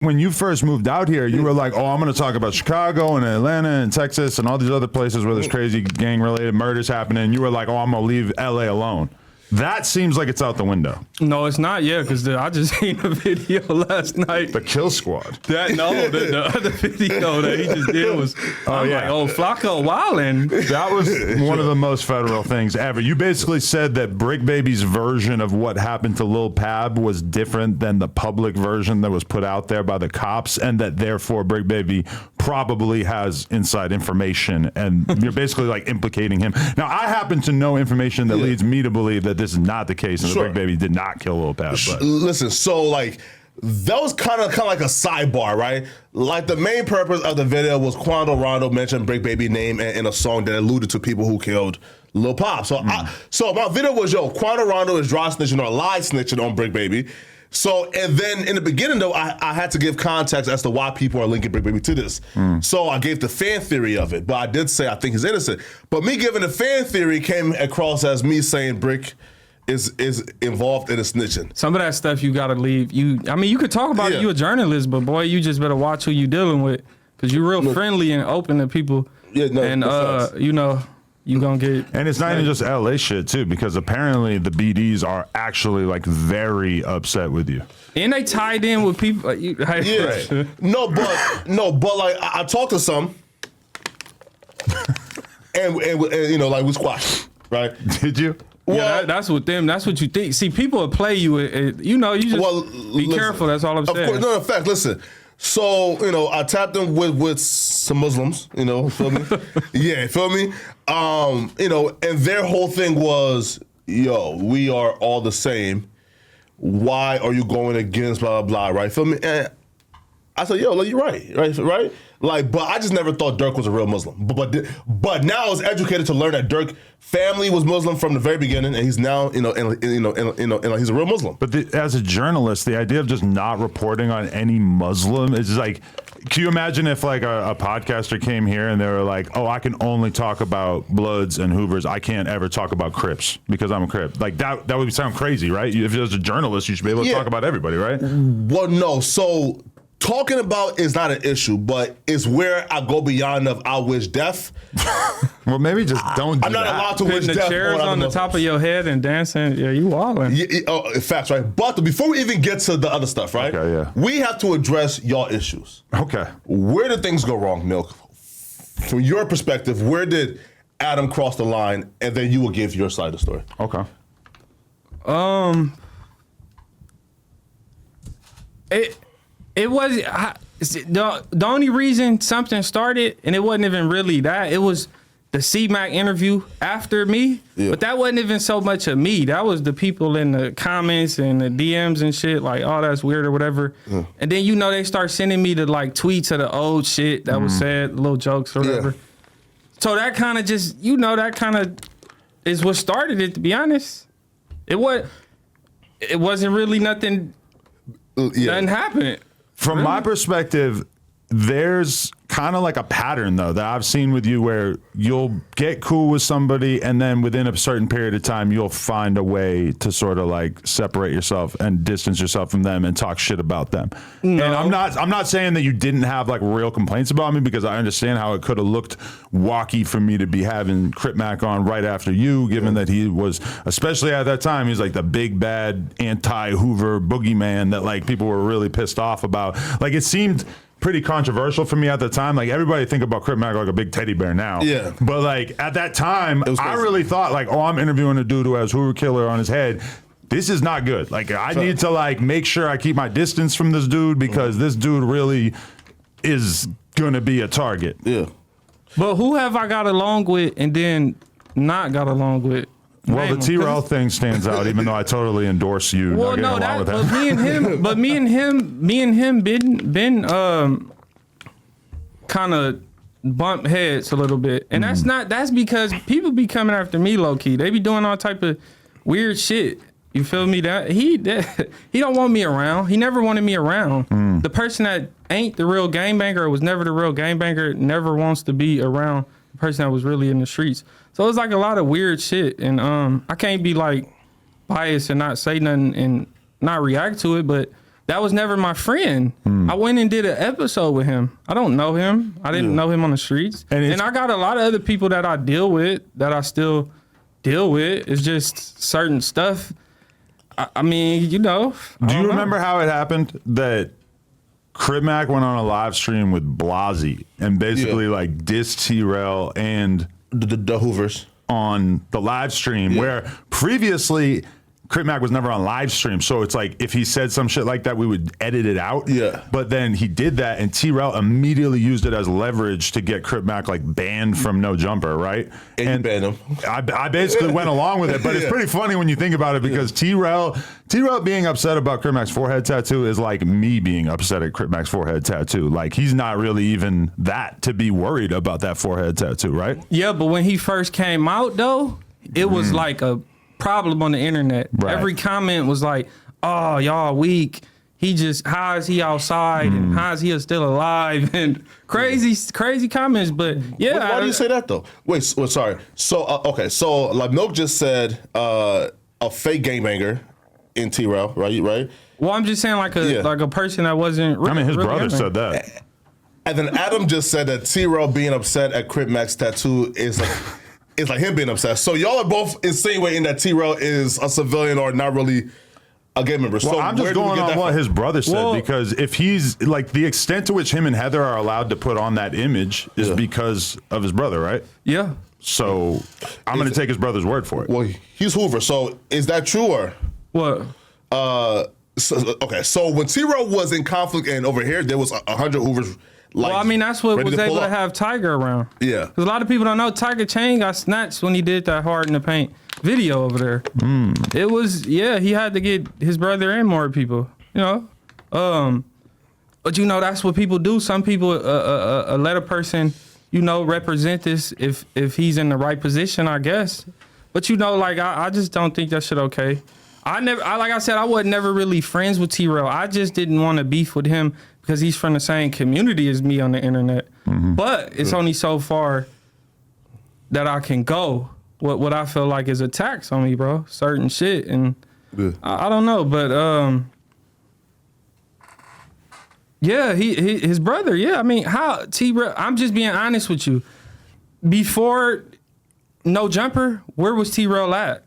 when you first moved out here, you were like, oh, I'm going to talk about Chicago and Atlanta and Texas and all these other places where there's crazy gang-related murders happening. You were like, oh, I'm going to leave L.A. alone. That seems like it's out the window. No, it's not yet, because I just seen a video last night. The Kill Squad. The other video that he just did was, Flacco wildin'. That was one of the most federal things ever. You basically said that Brick Baby's version of what happened to Lil Pab was different than the public version that was put out there by the cops, and that therefore Brick Baby probably has inside information, and you're basically like implicating him. Now, I happen to know information that leads me to believe that this is not the case, and the Brick Baby did not kill Lil Pab. But listen, so like that was kind of like a sidebar, right? Like the main purpose of the video was Quando Rondo mentioned Brick Baby name in a song that alluded to people who killed Lil Pop. So so my video was, Quando Rondo is dry snitching or lie snitching on Brick Baby. So, and then in the beginning, though, I had to give context as to why people are linking Brick Baby to this. So I gave the fan theory of it, but I did say I think he's innocent. But me giving the fan theory came across as me saying Brick is involved in the snitching. Some of that stuff you gotta leave. You could talk about it. You a journalist, but boy, you just better watch who you dealing with, because you're real friendly and open to people. You gonna get, and it's not even just LA shit too, because apparently the BDs are actually like very upset with you, and they tied in with people. No, but like I talked to some, and like we squashed, right? Did you? Well, that's what them. That's what you think. See, people will play you. You just be careful. That's all I'm saying. Of course, no. In fact, listen. So, I tapped them with some Muslims, feel me? Yeah, feel me? And their whole thing was, we are all the same. Why are you going against blah, blah, blah, right? Feel me? And I said, you're right? Like, but I just never thought Dirk was a real Muslim. But now I was educated to learn that Dirk family was Muslim from the very beginning, and he's now, he's a real Muslim. But as a journalist, the idea of just not reporting on any Muslim is like, can you imagine if like a podcaster came here and they were like, oh, I can only talk about Bloods and Hoovers. I can't ever talk about Crips because I'm a Crip. Like that would sound crazy, right? If you're a journalist, you should be able to talk about everybody, right? Well, no. So talking about is not an issue, but it's where I go beyond of I wish death. Well, maybe just don't do I'm not that. allowed to wish the death chairs on the top of your head and dancing. Yeah, you wildin'. Facts, right? But before we even get to the other stuff, right? Okay, yeah. We have to address y'all issues. Okay. Where did things go wrong, Milk? From your perspective, where did Adam cross the line? And then you will give your side of the story. Okay. It was the only reason something started, and it wasn't even really that. It was the C-Mac interview after me, but that wasn't even so much of me. That was the people in the comments and the DMs and shit, like, oh, that's weird or whatever. And then, they start sending me the like tweets of the old shit that was said, little jokes or whatever. So that kind of just, that kind of is what started it, to be honest. It wasn't really nothing, nothing happened. From my perspective, there's kind of like a pattern, though, that I've seen with you where you'll get cool with somebody and then within a certain period of time, you'll find a way to sort of like separate yourself and distance yourself from them and talk shit about them. No. And I'm not saying that you didn't have like real complaints about me, because I understand how it could have looked wacky for me to be having Crip Mac on right after you, given that he was, especially at that time, he's like the big bad anti-Hoover boogeyman that like people were really pissed off about. Like it seemed pretty controversial for me at the time. Like everybody think about Crip Mac like a big teddy bear now. Yeah. But like at that time, I really thought like, oh, I'm interviewing a dude who has Hoover Killer on his head. This is not good. Like I need to like make sure I keep my distance from this dude, because this dude really is gonna be a target. Yeah. But who have I got along with and then not got along with? Well, the T-Rell thing stands out, even though I totally endorse you. Well, no, that. But me and him been kind of bump heads a little bit, and that's because people be coming after me low key. They be doing all type of weird shit. You feel me? That he don't want me around. He never wanted me around. The person that ain't the real gangbanger, or was never the real gangbanger, never wants to be around the person that was really in the streets. So it's like a lot of weird shit, and I can't be like biased and not say nothing and not react to it, but that was never my friend. I went and did an episode with him. I don't know him. I didn't know him on the streets. And I got a lot of other people that I deal with that I still deal with. It's just certain stuff. I mean, you know. Do you remember how it happened that Crip Mac went on a live stream with Blasey and basically like dissed T-Rell and the Hoovers on the live stream where previously Crip Mac was never on live stream, so it's like if he said some shit like that, we would edit it out. Yeah. But then he did that, and T-Rell immediately used it as leverage to get Crip Mac like banned from No Jumper, right? And banned him. I basically went along with it, but it's pretty funny when you think about it because T-Rell being upset about Crip Mac's forehead tattoo is like me being upset at Crip Mac's forehead tattoo. Like he's not really even that to be worried about that forehead tattoo, right? Yeah, but when he first came out though, it was like a problem on the internet. Right. Every comment was like, "Oh, y'all weak. How is he outside? And how is he still alive?" And crazy comments. But yeah, Why do you say that though? Wait, sorry. So okay, so like Milk just said, a fake gangbanger in T-Rell, right? Well, I'm just saying like a person that wasn't. I mean, his really brother happening. said that. And then Adam just said that T-Rell being upset at Crip Mac's tattoo is like. It's like him being upset. So y'all are both insinuating that T-Rell is a civilian or not really a gang member. Well, so I'm just going on what his brother said because if he's like the extent to which him and Heather are allowed to put on that image is because of his brother, right? Yeah. So I'm going to take his brother's word for it. Well, he's Hoover. So is that true or? What? So when T-Rell was in conflict and over here, there was 100 Hoovers. Like, Well, I mean, that's what ready was to able pull to up. have Tiger around. Yeah. Because a lot of people don't know Tiger Chain got snatched when he did that Hard in the Paint video over there. It was, he had to get his brother and more people, you know. But, you know, that's what people do. Some people let a person, you know, represent this if he's in the right position, I guess. But, you know, like, I just don't think that shit okay. Like I said, I wasn't never really friends with T-Rell. I just didn't want to beef with him because he's from the same community as me on the internet. But it's only so far that I can go. What I feel like is attacks on me, bro. Certain shit. And I don't know, but his brother, I mean, how T-Rell, I'm just being honest with you. Before No Jumper, where was T-Rell at?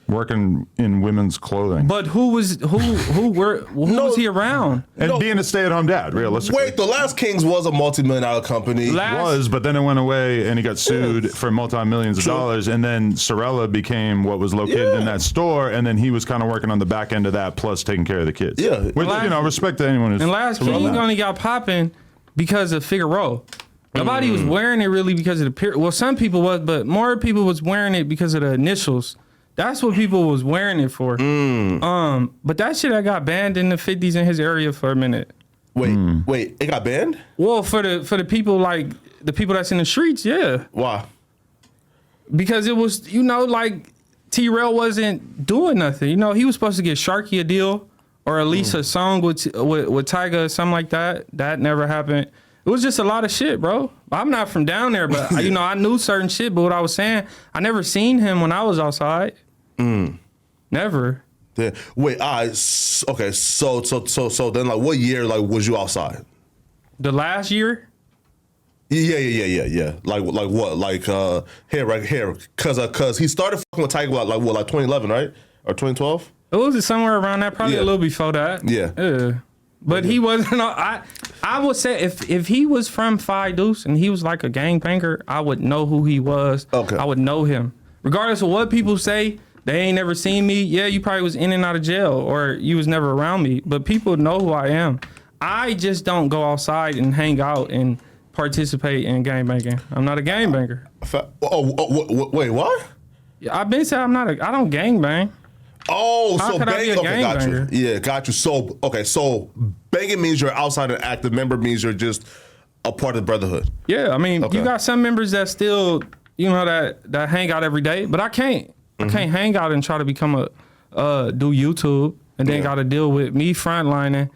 Working in women's clothing. But who was he around? And being a stay-at-home dad, realistically. Wait, the Last Kings was a multi-million-dollar company. But then it went away and he got sued for multi-millions of dollars. And then Sorella became what was located in that store. And then he was kind of working on the back end of that, plus taking care of the kids. Yeah. Which, you know, respect to anyone who's. And Last King only got popping because of Figaro. Nobody was wearing it really because of the well, some people was, but more people was wearing it because of the initials. That's what people was wearing it for. But that shit I got banned in the 50s in his area for a minute. Wait, it got banned? Well, for the people like the people that's in the streets, yeah. Why? Because it was, you know, like T-Rell wasn't doing nothing. You know, he was supposed to get Sharky a deal or at least a song with Tyga or something like that. That never happened. It was just a lot of shit, bro. I'm not from down there, but you know, I knew certain shit. But what I was saying, I never seen him when I was outside. Never. Yeah. Wait. Okay. So then, like, what year, like, was you outside? The last year? Yeah. Like what? Like right here, cause he started fucking with Tiger like 2011, right? Or 2012? It was somewhere around that, probably a little before that. Yeah. But he wasn't. I would say if he was from Phi Deuce and he was like a gangbanger, I would know who he was. Okay. I would know him, regardless of what people say. They ain't never seen me. Yeah, you probably was in and out of jail, or you was never around me. But people know who I am. I just don't go outside and hang out and participate in gangbanging. I'm not a gangbanger. Wait, what? I've been saying I don't gangbang. Oh, How so could I be a banging. Okay, got you. gangbanger? Yeah, got you. So banging means you're outside an active member. Means you're just a part of the brotherhood. Yeah, I mean, Okay. you got some members that still, you know, that hang out every day, but I can't. I can't hang out and try to become do YouTube and then got to deal with me frontlining.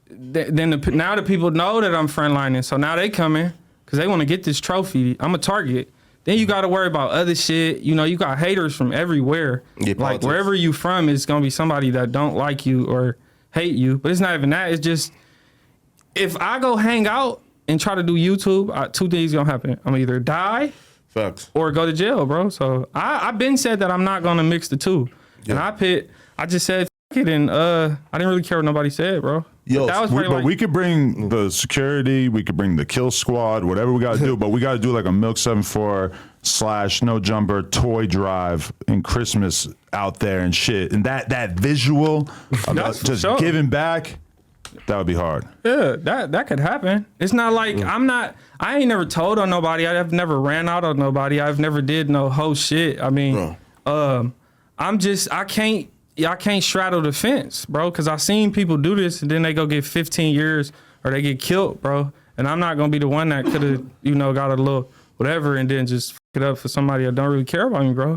Now the people know that I'm frontlining, so now they coming because they want to get this trophy. I'm a target. Then you got to worry about other shit. You know, you got haters from everywhere. Yeah, like politics. wherever you from, it's gonna be somebody that don't like you or hate you. But it's not even that. It's just if I go hang out and try to do YouTube, two things gonna happen. I'm either die Facts. or go to jail, bro. So I've been said that I'm not gonna mix the two. And I just said f- it, and I didn't really care what nobody said, bro. Yo, that was But probably we could bring the security, we could bring the kill squad, whatever we got to do. But we got to do like a Milk74 / No Jumper toy drive in Christmas out there and shit. And that visual of That's for just sure. giving back, that would be hard. Yeah, that could happen. It's not like I ain't never told on nobody. I've never ran out on nobody. I've never did no whole shit. I mean, I can't straddle the fence, bro, because I seen people do this and then they go get 15 years or they get killed, bro. And I'm not gonna be the one that could have, got a little whatever and then just f it up for somebody that don't really care about me, bro.